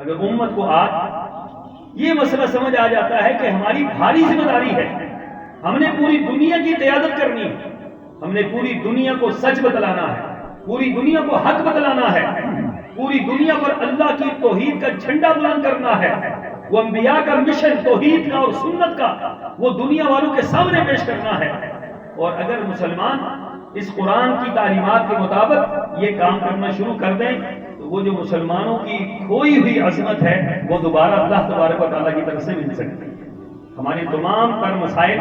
اگر امت کو آج یہ مسئلہ سمجھ آ جاتا ہے کہ ہماری بھاری ذمہ داری ہے، ہم نے پوری دنیا کی قیادت کرنی ہے، ہم نے پوری دنیا کو سچ بتلانا ہے، پوری دنیا کو حق بتلانا ہے، پوری دنیا پر اللہ کی توحید کا جھنڈا بلند کرنا ہے، وہ انبیاء کا مشن توحید کا اور سنت کا وہ دنیا والوں کے سامنے پیش کرنا ہے۔ اور اگر مسلمان اس قرآن کی تعلیمات کے مطابق یہ کام کرنا شروع کر دیں تو وہ جو مسلمانوں کی کھوئی ہوئی عظمت ہے وہ دوبارہ اللہ تبارک و تعالیٰ کی طرف سے مل سکتی ہے۔ ہمارے تمام تر مسائل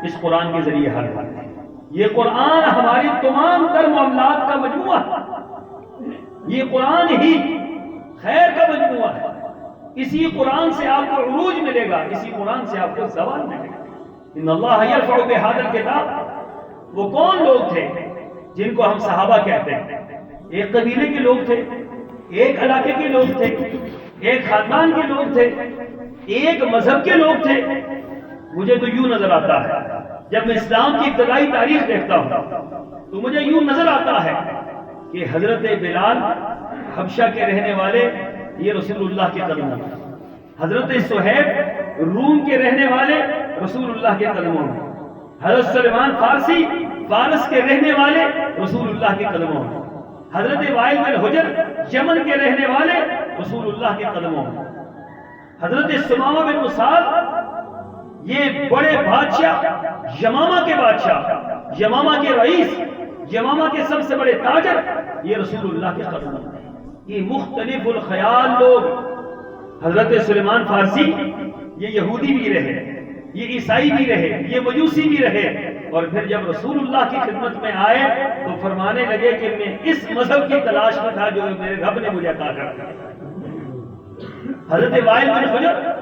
اس قرآن کے ذریعے حل ہوتے ہیں۔ یہ قرآن ہماری تمام تر معاملات کا مجموعہ ہے، یہ قرآن ہی خیر کا مجموعہ ہے۔ اسی قرآن سے آپ کو عروج ملے گا، اسی قرآن سے آپ کو زوال ملے گا۔ ان اللہ یرفع بہذا الکتاب، وہ کون لوگ تھے جن کو ہم صحابہ کہتے ہیں؟ ایک قبیلے کے لوگ تھے، ایک علاقے کے لوگ تھے، ایک خاندان کے لوگ تھے، ایک مذہب کے لوگ تھے۔ مجھے تو یوں نظر آتا ہے جب میں اسلام کی ابتدائی تاریخ دیکھتا ہوں تو مجھے یوں نظر آتا ہے کہ حضرت بلال حبشہ کے رہنے والے یہ رسول اللہ کے قدموں میں، حضرت صہیب روم کے رہنے والے رسول اللہ کے قدموں میں، حضرت سلیمان فارسی فارس کے رہنے والے رسول اللہ کے قدموں میں، حضرت وائل بن حجر یمن کے رہنے والے رسول اللہ کے قدموں میں، حضرت سمامہ بن اساد یہ بڑے بادشاہ، یمامہ کے بادشاہ، یمامہ کے رئیس، یمامہ کے سب سے بڑے تاجر، یہ رسول اللہ کے قدموں میں۔ یہ مختلف الخیال لوگ، حضرت سلیمان فارسی یہ یہودی بھی رہے، یہ عیسائی بھی رہے، یہ مجوسی بھی رہے، اور پھر جب رسول اللہ کی خدمت میں آئے تو فرمانے لگے کہ میں اس مذہب کی تلاش میں تھا جو میرے رب نے مجھے عطا کر دیا۔ حضرت وائل بن حجر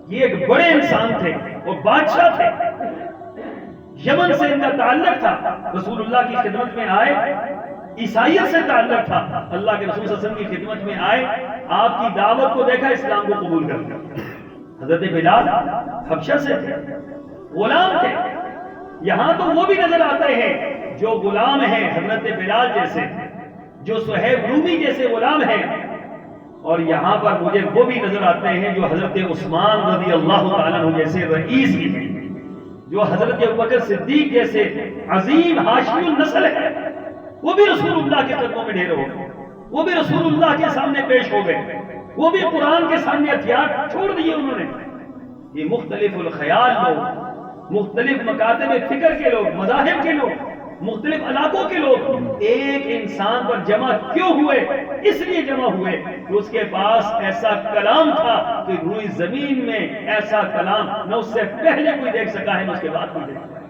یہ ایک بڑے انسان تھے، وہ بادشاہ تھے، یمن سے ان کا تعلق تھا، رسول اللہ کی خدمت میں آئے، عیسائیت سے تعلق تھا، اللہ کے رسول صلی اللہ علیہ وسلم کی خدمت میں آئے، آپ کی دعوت کو دیکھا، اسلام کو قبول کر لیا۔ حضرت بلال حبشہ سے تھے، غلام تھے، یہاں تو وہ بھی نظر آتے ہیں جو غلام ہیں حضرت بلال جیسے، جو صہیب رومی جیسے غلام ہیں، اور یہاں پر مجھے وہ بھی نظر آتے ہیں جو حضرت عثمان رضی اللہ تعالیٰ عنہ جیسے رئیس بھی ہیں، جو حضرت ابوبکر صدیق جیسے عظیم ہاشمی النسل ہے، وہ بھی رسول اللہ کے قدموں میں ڈھیر ہو گئے، وہ بھی رسول اللہ کے سامنے پیش ہو گئے، وہ بھی قرآن کے سامنے ہتھیار چھوڑ دیے انہوں نے۔ یہ مختلف الخیال لوگ، مختلف مکاتب فکر کے لوگ، مذاہب کے لوگ، مختلف علاقوں کے لوگ ایک انسان پر جمع کیوں ہوئے؟ اس لیے جمع ہوئے کہ اس کے پاس ایسا کلام تھا کہ روئی زمین میں ایسا کلام نہ اس سے پہلے کوئی دیکھ سکا ہے نہ اس کے بعد کوئی دیکھ سکا۔